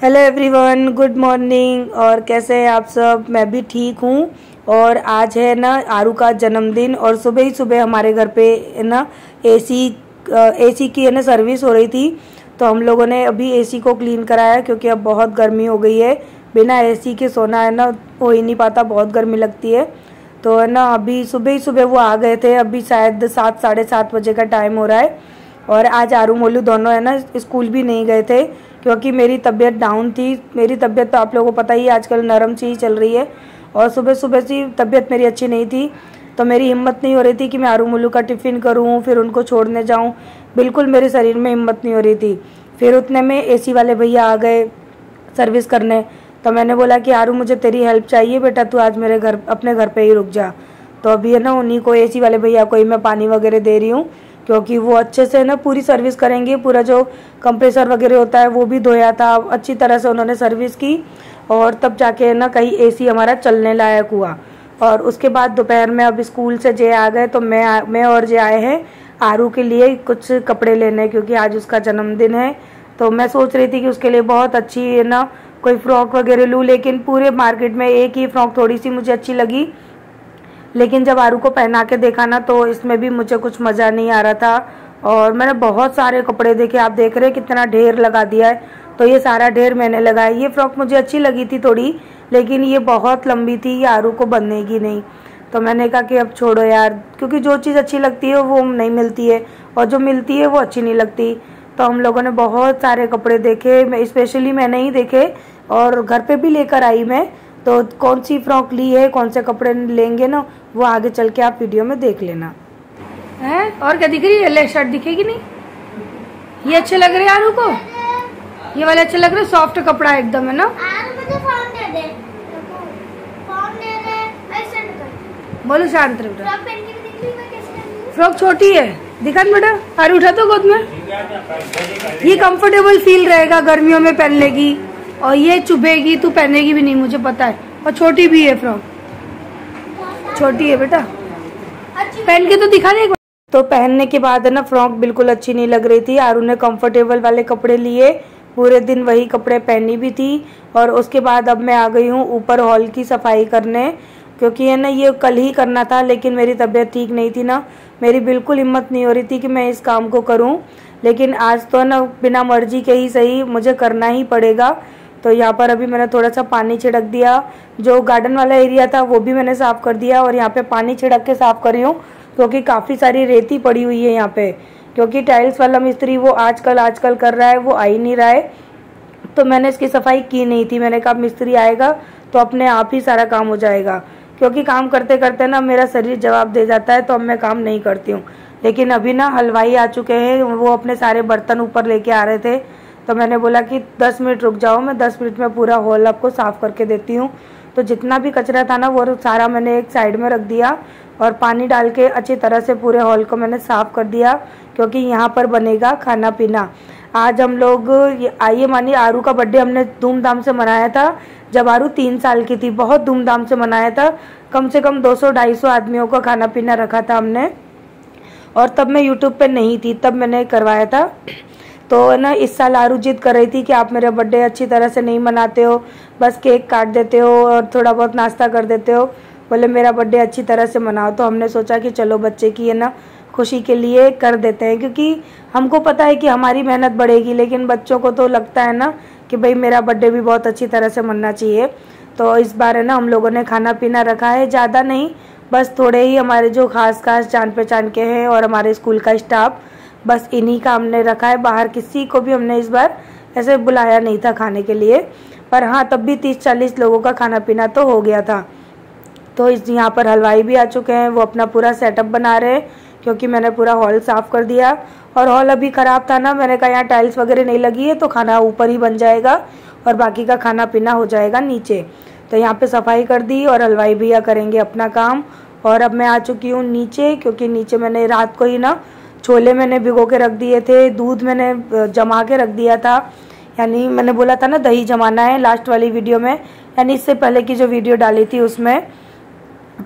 Hello everyone, good morning. और कैसे हैं आप सब? मैं भी ठीक हूँ। और आज है ना आरू का जन्मदिन और सुबह ही सुबह हमारे घर पे है ना एसी की है ना सर्विस हो रही थी। तो हम लोगों ने अभी एसी को क्लीन कराया क्योंकि अब बहुत गर्मी हो गई है। बिना एसी के सोना है ना हो ही नहीं पाता, बहुत गर्मी लगती है। तो है ना अभी सुबह ही सुबह वो आ गए थे। अभी शायद 7 साढ़े 7 बजे का टाइम हो रहा है। और आज आरू मोलू दोनों है ना स्कूल भी नहीं गए थे क्योंकि मेरी तबीयत डाउन थी। मेरी तबीयत तो आप लोगों को पता ही है, आजकल नरम सी ही चल रही है। और सुबह सुबह से तबीयत मेरी अच्छी नहीं थी, तो मेरी हिम्मत नहीं हो रही थी कि मैं आरू मोलू का टिफ़िन करूं फिर उनको छोड़ने जाऊं। बिल्कुल मेरे शरीर में हिम्मत नहीं हो रही थी। फिर उतने में एसी वाले भैया आ गए सर्विस करने। तो मैंने बोला कि आरू मुझे तेरी हेल्प चाहिए बेटा, तू आज मेरे घर अपने घर पर ही रुक जा। तो अभी है ना उन्हीं को, एसी वाले भैया को ही मैं पानी वगैरह दे रही हूँ क्योंकि वो अच्छे से ना पूरी सर्विस करेंगे। पूरा जो कंप्रेसर वगैरह होता है वो भी धोया था, अच्छी तरह से उन्होंने सर्विस की और तब जाके ना कहीं एसी हमारा चलने लायक हुआ। और उसके बाद दोपहर में अब स्कूल से जय आ गए तो मैं और जय आए हैं आरू के लिए कुछ कपड़े लेने क्योंकि आज उसका जन्मदिन है। तो मैं सोच रही थी कि उसके लिए बहुत अच्छी है ना कोई फ्रॉक वगैरह लूँ, लेकिन पूरे मार्केट में एक ही फ्रॉक थोड़ी सी मुझे अच्छी लगी। लेकिन जब आरू को पहना के देखा ना तो इसमें भी मुझे कुछ मज़ा नहीं आ रहा था। और मैंने बहुत सारे कपड़े देखे, आप देख रहे हैं कितना ढेर लगा दिया है। तो ये सारा ढेर मैंने लगाया। ये फ्रॉक मुझे अच्छी लगी थी थोड़ी, लेकिन ये बहुत लंबी थी, ये आरू को बंधेगी नहीं। तो मैंने कहा कि अब छोड़ो यार, क्योंकि जो चीज़ अच्छी लगती है वो नहीं मिलती है और जो मिलती है वो अच्छी नहीं लगती। तो हम लोगों ने बहुत सारे कपड़े देखे, स्पेशली मैंने ही देखे और घर पे भी लेकर आई मैं। तो कौन सी फ्रॉक ली है, कौन से कपड़े लेंगे ना, वो आगे चल के आप वीडियो में देख लेना है। और क्या दिख रही है? ले शर्ट दिखेगी नहीं? ये अच्छे लग रहे हैं आरू को, ये वाले अच्छे लग रहे हैं, सॉफ्ट कपड़ा एकदम है ना। बोलो शांत रहो। फ्रॉक छोटी है, दिखा बेटा। आरू उठा तो गोद में। ये कंफर्टेबल फील रहेगा गर्मियों में पहनने की, और ये चुभेगी, तू पहनेगी भी नहीं मुझे पता है। और छोटी भी है फ्रॉक, छोटी है बेटा, पहन के तो दिखा नहीं। तो पहनने के बाद है ना फ्रॉक बिल्कुल अच्छी नहीं लग रही थी। आरू ने कंफर्टेबल वाले कपड़े लिए, पूरे दिन वही कपड़े पहनी भी थी। और उसके बाद अब मैं आ गई हूँ ऊपर हॉल की सफाई करने, क्योंकि है ना ये कल ही करना था, लेकिन मेरी तबीयत ठीक नहीं थी ना, मेरी बिल्कुल हिम्मत नहीं हो रही थी कि मैं इस काम को करूँ। लेकिन आज तो ना बिना मर्जी के ही सही मुझे करना ही पड़ेगा। तो यहाँ पर अभी मैंने थोड़ा सा पानी छिड़क दिया, जो गार्डन वाला एरिया था वो भी मैंने साफ़ कर दिया। और यहाँ पे पानी छिड़क के साफ़ कर रही हूँ क्योंकि काफ़ी सारी रेती पड़ी हुई है यहाँ पे, क्योंकि टाइल्स वाला मिस्त्री वो आजकल कर रहा है, वो आ ही नहीं रहा है। तो मैंने इसकी सफाई की नहीं थी। मैंने कहा मिस्त्री आएगा तो अपने आप ही सारा काम हो जाएगा, क्योंकि काम करते करते ना मेरा शरीर जवाब दे जाता है, तो अब मैं काम नहीं करती हूँ। लेकिन अभी ना हलवाई आ चुके हैं, वो अपने सारे बर्तन ऊपर लेके आ रहे थे। तो मैंने बोला कि 10 मिनट रुक जाओ, मैं 10 मिनट में पूरा हॉल आपको साफ़ करके देती हूँ। तो जितना भी कचरा था ना वो सारा मैंने एक साइड में रख दिया और पानी डाल के अच्छी तरह से पूरे हॉल को मैंने साफ़ कर दिया, क्योंकि यहाँ पर बनेगा खाना पीना। आज हम लोग आइए मानिए आरू का बर्थडे हमने धूमधाम से मनाया था जब आरू 3 साल की थी। बहुत धूमधाम से मनाया था, कम से कम 200-250 आदमियों का खाना पीना रखा था हमने। और तब मैं यूट्यूब पे नहीं थी, तब मैंने करवाया था। तो ना इस साल आरू जिद कर रही थी कि आप मेरा बर्थडे अच्छी तरह से नहीं मनाते हो, बस केक काट देते हो और थोड़ा बहुत नाश्ता कर देते हो। बोले मेरा बर्थडे अच्छी तरह से मनाओ। तो हमने सोचा कि चलो बच्चे की है ना खुशी के लिए कर देते हैं, क्योंकि हमको पता है कि हमारी मेहनत बढ़ेगी, लेकिन बच्चों को तो लगता है ना कि भाई मेरा बर्थडे भी बहुत अच्छी तरह से मनना चाहिए। तो इस बार है ना हम लोगों ने खाना पीना रखा है, ज़्यादा नहीं, बस थोड़े ही हमारे जो खास जान पहचान के हैं और हमारे स्कूल का स्टाफ, बस इन्हीं का हमने रखा है। बाहर किसी को भी हमने इस बार ऐसे बुलाया नहीं था खाने के लिए, पर हाँ तब भी 30-40 लोगों का खाना पीना तो हो गया था। तो यहाँ पर हलवाई भी आ चुके हैं, वो अपना पूरा सेटअप बना रहे हैं, क्योंकि मैंने पूरा हॉल साफ़ कर दिया। और हॉल अभी ख़राब था ना, मैंने कहा यहाँ टाइल्स वगैरह नहीं लगी है तो खाना ऊपर ही बन जाएगा और बाकी का खाना पीना हो जाएगा नीचे। तो यहाँ पे सफाई कर दी और हलवाई भैया करेंगे अपना काम। और अब मैं आ चुकी हूँ नीचे, क्योंकि नीचे मैंने रात को ही ना छोले मैंने भिगो के रख दिए थे, दूध मैंने जमा के रख दिया था। यानी मैंने बोला था ना दही जमाना है लास्ट वाली वीडियो में, यानी इससे पहले की जो वीडियो डाली थी उसमें।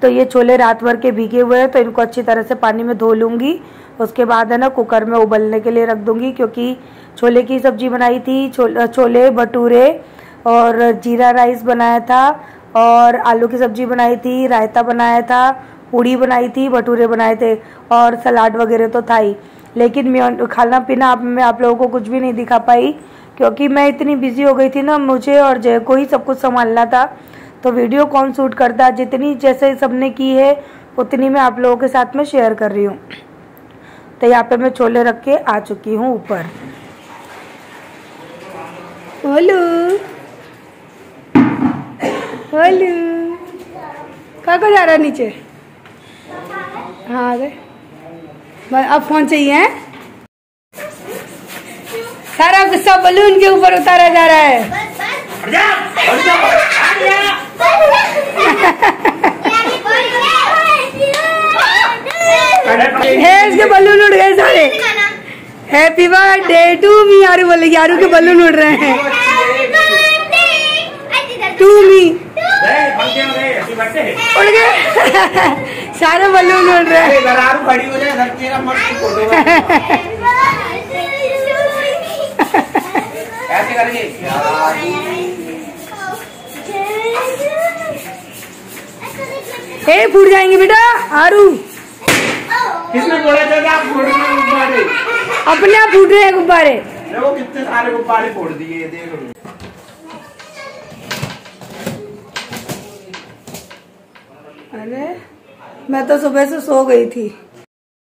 तो ये छोले रात भर के भीगे हुए हैं, तो इनको अच्छी तरह से पानी में धो लूँगी। उसके बाद है ना कुकर में उबलने के लिए रख दूँगी, क्योंकि छोले की सब्जी बनाई थी, छोले भटूरे और जीरा राइस बनाया था और आलू की सब्जी बनाई थी, रायता बनाया था, पूड़ी बनाई थी, भटूरे बनाए थे और सलाद वगैरह तो था ही। लेकिन मैं खाना पीना मैं आप लोगों को कुछ भी नहीं दिखा पाई क्योंकि मैं इतनी बिजी हो गई थी ना, मुझे और जय को ही सब कुछ संभालना था। तो वीडियो कौन शूट करता, जितनी जैसे सबने की है उतनी मैं आप लोगों के साथ में शेयर कर रही हूँ। तो यहाँ पे मैं छोले रख के आ चुकी हूँ ऊपर। हेलो हेलो, कहाँ जा रहा है नीचे? हाँ आ गए। अब फोन चाहिए है? सारा गुस्सा बलून के ऊपर उतारा जा रहा है। इसके बलून उड़ गए सारे। Happy birthday to me. यारू बोले, यारू के बलून उड़ रहे हैं। टू मी उड़ गए सारे बलून उड़ रहे हैं। ऐसे करके फूट जाएंगे बेटा। आरू किसने बोला था कि आप फोड़ रहे हैं गुब्बारे? अपने आप फूट रहे हैं गुब्बारे। देखो कितने सारे गुब्बारे फोड़ दिए, देखो। अरे मैं तो सुबह से सो गई थी।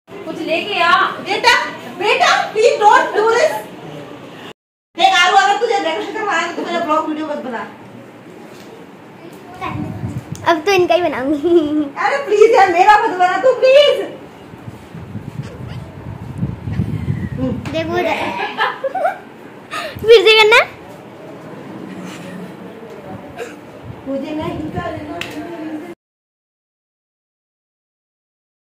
कुछ लेके आ बेटा। बेटा प्लीज डोंट डू दिस। देख आरू, अगर तुझे डेकोरेशन करवाना है तो मेरा ब्लॉग वीडियो मत बना। अब तो इनका ही बनाऊंगी। अरे प्लीज यार, मेरा मत बना तू प्लीज। देखो फिर से करना। मुझे नहीं करना।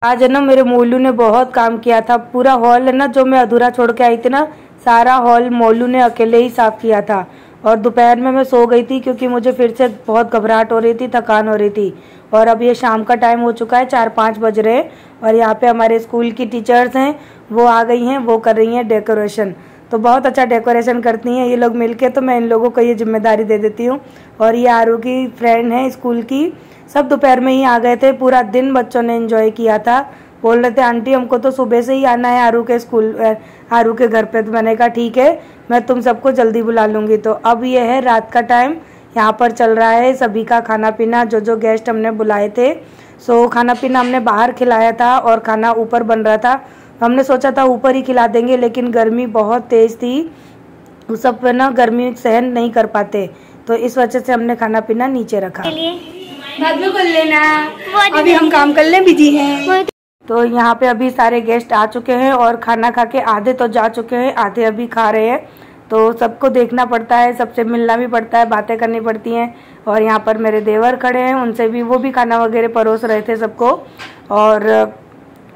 आज है ना मेरे मोलू ने बहुत काम किया था। पूरा हॉल है ना जो मैं अधूरा छोड़ के आई थी ना, सारा हॉल मोलू ने अकेले ही साफ किया था। और दोपहर में मैं सो गई थी क्योंकि मुझे फिर से बहुत घबराहट हो रही थी, थकान हो रही थी। और अब ये शाम का टाइम हो चुका है, 4-5 बज रहे हैं और यहाँ पे हमारे स्कूल की टीचर्स हैं, वो आ गई हैं, वो कर रही हैं डेकोरेशन। तो बहुत अच्छा डेकोरेशन करती हैं ये लोग मिलके, तो मैं इन लोगों को ये जिम्मेदारी दे देती हूँ। और ये आरू की फ्रेंड है स्कूल की, सब दोपहर में ही आ गए थे। पूरा दिन बच्चों ने एंजॉय किया था। बोल रहे थे आंटी हमको तो सुबह से ही आना है आरू के स्कूल, आरू के घर पे। तो मैंने कहा ठीक है, मैं तुम सबको जल्दी बुला लूंगी। तो अब ये है रात का टाइम, यहाँ पर चल रहा है सभी का खाना पीना, जो जो गेस्ट हमने बुलाए थे। सो खाना पीना हमने बाहर खिलाया था और खाना ऊपर बन रहा था। हमने सोचा था ऊपर ही खिला देंगे, लेकिन गर्मी बहुत तेज थी, उस सब पे ना गर्मी सहन नहीं कर पाते, तो इस वजह से हमने खाना पीना नीचे रखा। बाद में कर लेना, अभी हम काम कर ले, बिजी हैं। तो यहाँ पे अभी सारे गेस्ट आ चुके हैं और खाना खा के आधे तो जा चुके हैं, आधे अभी खा रहे हैं। तो सबको देखना पड़ता है, सबसे मिलना भी पड़ता है, बातें करनी पड़ती हैं। और यहाँ पर मेरे देवर खड़े हैं, उनसे भी, वो भी खाना वगैरह परोस रहे थे सबको। और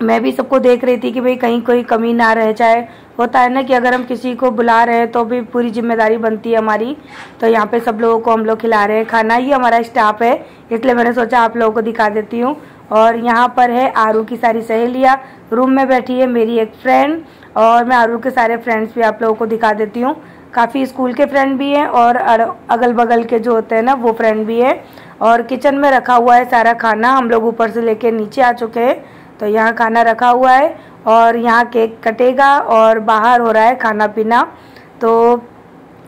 मैं भी सबको देख रही थी कि भाई कहीं कोई कमी ना रह जाए। होता है ना कि अगर हम किसी को बुला रहे हैं तो भी पूरी जिम्मेदारी बनती है हमारी। तो यहाँ पे सब लोगों को हम लोग खिला रहे हैं खाना, ये हमारा स्टाफ है, इसलिए मैंने सोचा आप लोगों को दिखा देती हूँ। और यहाँ पर है आरू की सारी सहेलियाँ, रूम में बैठी है मेरी एक फ्रेंड, और मैं आरू के सारे फ्रेंड्स भी आप लोगों को दिखा देती हूँ। काफ़ी स्कूल के फ्रेंड भी हैं और अगल बगल के जो होते हैं ना वो फ्रेंड भी है। और किचन में रखा हुआ है सारा खाना, हम लोग ऊपर से लेके नीचे आ चुके हैं। तो यहाँ खाना रखा हुआ है और यहाँ केक कटेगा और बाहर हो रहा है खाना पीना। तो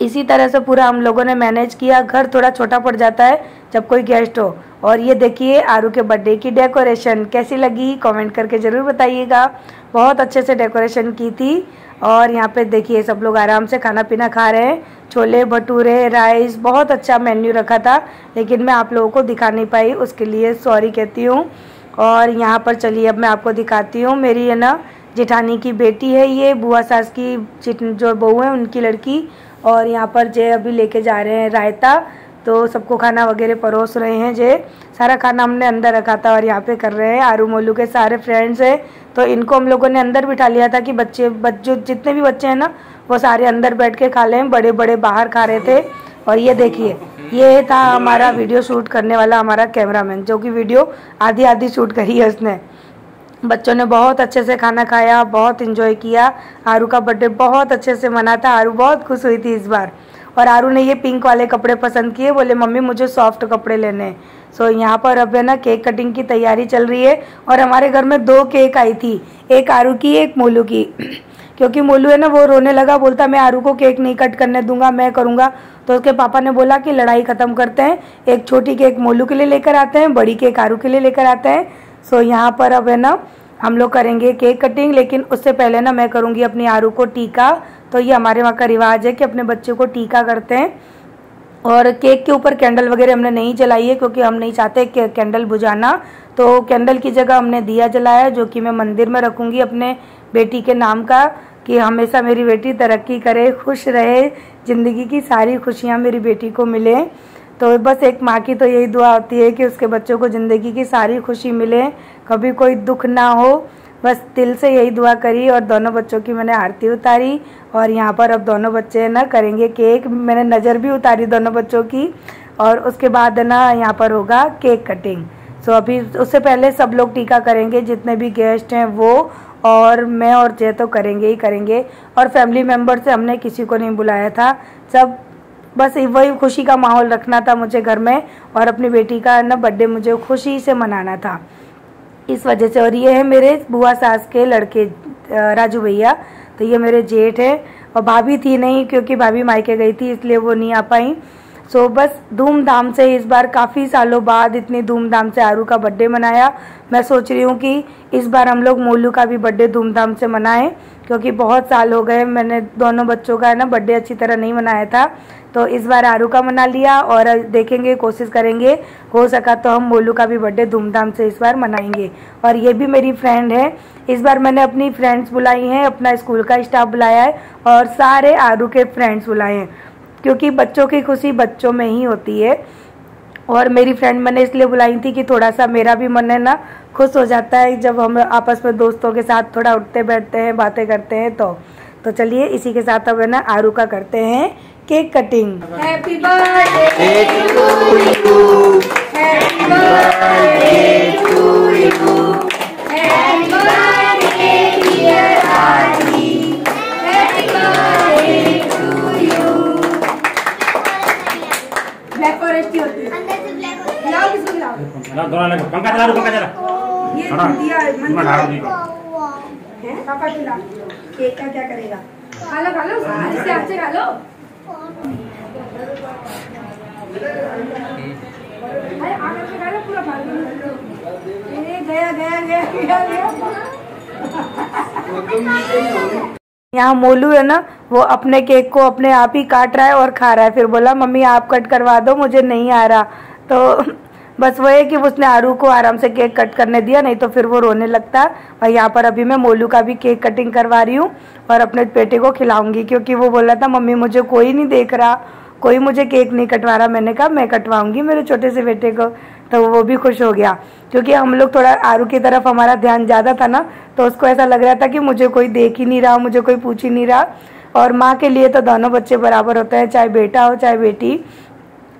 इसी तरह से पूरा हम लोगों ने मैनेज किया। घर थोड़ा छोटा पड़ जाता है जब कोई गेस्ट हो। और ये देखिए आरू के बर्थडे की डेकोरेशन कैसी लगी, कमेंट करके ज़रूर बताइएगा। बहुत अच्छे से डेकोरेशन की थी। और यहाँ पे देखिए सब लोग आराम से खाना पीना खा रहे हैं, छोले भटूरे राइस, बहुत अच्छा मेन्यू रखा था, लेकिन मैं आप लोगों को दिखा नहीं पाई, उसके लिए सॉरी कहती हूँ। और यहाँ पर चलिए अब मैं आपको दिखाती हूँ, मेरी है ना जेठानी की बेटी है, ये बुआ सास की जो बहू है उनकी लड़की। और यहाँ पर जे अभी लेके जा रहे हैं रायता, तो सबको खाना वगैरह परोस रहे हैं। जे सारा खाना हमने अंदर रखा था और यहाँ पे कर रहे हैं। आरू मोलू के सारे फ्रेंड्स हैं, तो इनको हम लोगों ने अंदर बिठा लिया था कि बच्चे जितने भी बच्चे हैं ना वो सारे अंदर बैठ के खा लें, बड़े बड़े बाहर खा रहे थे। और ये देखिए ये था हमारा वीडियो शूट करने वाला हमारा कैमरामैन, जो कि वीडियो आधी आधी शूट करी है उसने। बच्चों ने बहुत अच्छे से खाना खाया, बहुत एंजॉय किया। आरू का बर्थडे बहुत अच्छे से मना था। आरू बहुत खुश हुई थी इस बार। और आरू ने ये पिंक वाले कपड़े पसंद किए, बोले मम्मी मुझे सॉफ्ट कपड़े लेने हैं। सो यहाँ पर अब है ना केक कटिंग की तैयारी चल रही है। और हमारे घर में 2 केक आई थी, एक आरू की एक मोलू की। क्योंकि मोलू है ना वो रोने लगा, बोलता मैं आरू को केक नहीं कट करने दूंगा, मैं करूँगा। तो उसके पापा ने बोला कि लड़ाई ख़त्म करते हैं, एक छोटी केक मोलू के लिए लेकर आते हैं, बड़ी केक आरू के लिए लेकर आते हैं। सो यहाँ पर अब है ना हम लोग करेंगे केक कटिंग, लेकिन उससे पहले ना मैं करूँगी अपनी आरू को टीका। तो ये हमारे वहाँ का रिवाज है कि अपने बच्चे को टीका करते हैं। और केक के ऊपर कैंडल वगैरह हमने नहीं जलाई है, क्योंकि हम नहीं चाहते कि कैंडल बुझाना। तो कैंडल की जगह हमने दिया जलाया, जो कि मैं मंदिर में रखूँगी अपने बेटी के नाम का, कि हमेशा मेरी बेटी तरक्की करे, खुश रहे, ज़िंदगी की सारी खुशियाँ मेरी बेटी को मिले। तो बस एक माँ की तो यही दुआ होती है कि उसके बच्चों को ज़िंदगी की सारी खुशी मिले, कभी कोई दुख ना हो। बस दिल से यही दुआ करी। और दोनों बच्चों की मैंने आरती उतारी। और यहाँ पर अब दोनों बच्चे ना करेंगे केक। मैंने नज़र भी उतारी दोनों बच्चों की। और उसके बाद है ना यहाँ पर होगा केक कटिंग। सो अभी उससे पहले सब लोग टीका करेंगे, जितने भी गेस्ट हैं वो, और मैं और जय तो करेंगे ही करेंगे। और फैमिली मेम्बर से हमने किसी को नहीं बुलाया था, सब बस वही खुशी का माहौल रखना था मुझे घर में। और अपनी बेटी का ना बर्थडे मुझे खुशी से मनाना था, इस वजह से। और ये है मेरे बुआ सास के लड़के राजू भैया, तो ये मेरे जेठ है। और भाभी थी नहीं, क्योंकि भाभी मायके गई थी, इसलिए वो नहीं आ पाई। सो बस धूमधाम से इस बार काफ़ी सालों बाद इतनी धूमधाम से आरू का बर्थडे मनाया। मैं सोच रही हूँ कि इस बार हम लोग मोलू का भी बर्थडे धूमधाम से मनाएं, क्योंकि बहुत साल हो गए मैंने दोनों बच्चों का है ना बर्थडे अच्छी तरह नहीं मनाया था। तो इस बार आरू का मना लिया, और देखेंगे, कोशिश करेंगे, हो सका तो हम मोलू का भी बर्थडे धूमधाम से इस बार मनाएंगे। और ये भी मेरी फ्रेंड है, इस बार मैंने अपनी फ्रेंड्स बुलाई हैं, अपना स्कूल का स्टाफ बुलाया है, और सारे आरू के फ्रेंड्स बुलाए हैं, क्योंकि बच्चों की खुशी बच्चों में ही होती है। और मेरी फ्रेंड मैंने इसलिए बुलाई थी कि थोड़ा सा मेरा भी मन है ना खुश हो जाता है जब हम आपस में दोस्तों के साथ थोड़ा उठते बैठते हैं, बातें करते हैं। तो चलिए इसी के साथ अब है ना आरू का करते हैं cake cutting. Happy birthday to you, happy birthday to you, happy birthday dear Aarti, happy birthday to you. Black forest की होती है, अंदर से ब्लैक हो खिलाओ किसको खिलाओ? पंखा चला, पंखा चला। ये दिया पापा खिला। केक का क्या करेगा? खा लो इससे अच्छे खा लो। अरे आकर के खा लो पूरा खा लो। गया। यहाँ मोलू है ना वो अपने केक को अपने आप ही काट रहा है और खा रहा है। फिर बोला मम्मी आप कट करवा दो, मुझे नहीं आ रहा। तो बस वो है कि उसने आरू को आराम से केक कट करने दिया, नहीं तो फिर वो रोने लगता। और यहाँ पर अभी मैं मोलू का भी केक कटिंग करवा रही हूँ और अपने बेटे को खिलाऊंगी, क्योंकि वो बोला था मम्मी मुझे कोई नहीं देख रहा, कोई मुझे केक नहीं कटवा रहा। मैंने कहा मैं कटवाऊंगी मेरे छोटे से बेटे को, तो वो भी खुश हो गया। क्योंकि हम लोग थोड़ा आरू की तरफ हमारा ध्यान ज़्यादा था ना, तो उसको ऐसा लग रहा था कि मुझे कोई देख ही नहीं रहा, मुझे कोई पूछ ही नहीं रहा। और माँ के लिए तो दोनों बच्चे बराबर होते हैं, चाहे बेटा हो चाहे बेटी।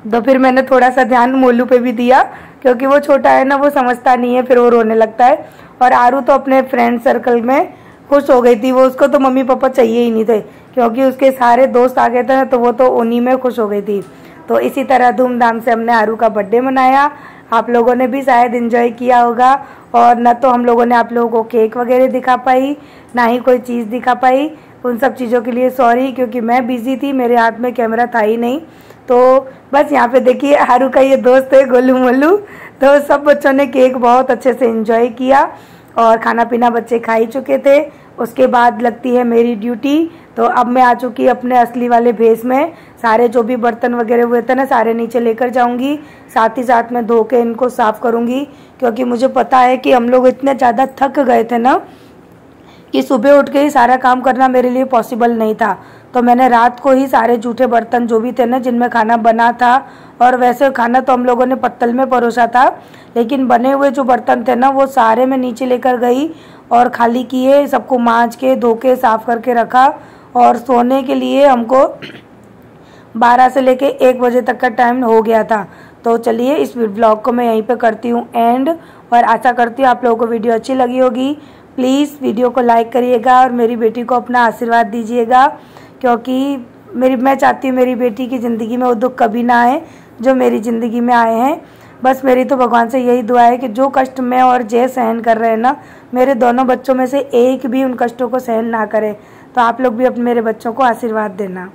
तो फिर मैंने थोड़ा सा ध्यान मोलू पे भी दिया, क्योंकि वो छोटा है ना, वो समझता नहीं है, फिर वो रोने लगता है। और आरू तो अपने फ्रेंड सर्कल में खुश हो गई थी, वो उसको तो मम्मी पापा चाहिए ही नहीं थे, क्योंकि उसके सारे दोस्त आ गए थे, तो वो तो उन्हीं में खुश हो गई थी। तो इसी तरह धूमधाम से हमने आरू का बर्थडे मनाया। आप लोगों ने भी शायद एंजॉय किया होगा। और न तो हम लोगों ने आप लोगों को केक वगैरह दिखा पाई, ना ही कोई चीज़ दिखा पाई। उन सब चीज़ों के लिए सॉरी, क्योंकि मैं बिजी थी, मेरे हाथ में कैमरा था ही नहीं। तो बस यहाँ पे देखिए आरू का ये दोस्त है गोलू मोलू। तो सब बच्चों ने केक बहुत अच्छे से एंजॉय किया और खाना पीना बच्चे खा ही चुके थे। उसके बाद लगती है मेरी ड्यूटी। तो अब मैं आ चुकी अपने असली वाले भेस में। सारे जो भी बर्तन वगैरह हुए थे ना, सारे नीचे लेकर जाऊंगी, साथ ही साथ में धो के इनको साफ़ करूंगी, क्योंकि मुझे पता है कि हम लोग इतने ज़्यादा थक गए थे ना कि सुबह उठ के ही सारा काम करना मेरे लिए पॉसिबल नहीं था। तो मैंने रात को ही सारे जूठे बर्तन जो भी थे ना, जिनमें खाना बना था, और वैसे खाना तो हम लोगों ने पत्तल में परोसा था, लेकिन बने हुए जो बर्तन थे ना वो सारे मैं नीचे लेकर गई और खाली किए, सबको मांज के धो के साफ़ करके रखा। और सोने के लिए हमको 12 से लेके 1 बजे तक का टाइम हो गया था। तो चलिए इस व्लॉग को मैं यहीं पे करती हूँ एंड। और आशा करती हूँ आप लोगों को वीडियो अच्छी लगी होगी। प्लीज़ वीडियो को लाइक करिएगा और मेरी बेटी को अपना आशीर्वाद दीजिएगा, क्योंकि मैं चाहती हूँ मेरी बेटी की ज़िंदगी में वो दुख कभी ना आए जो मेरी ज़िंदगी में आए हैं। बस मेरी तो भगवान से यही दुआ है कि जो कष्ट मैं और जय सहन कर रहे हैं ना, मेरे दोनों बच्चों में से एक भी उन कष्टों को सहन ना करे। तो आप लोग भी अपने मेरे बच्चों को आशीर्वाद देना।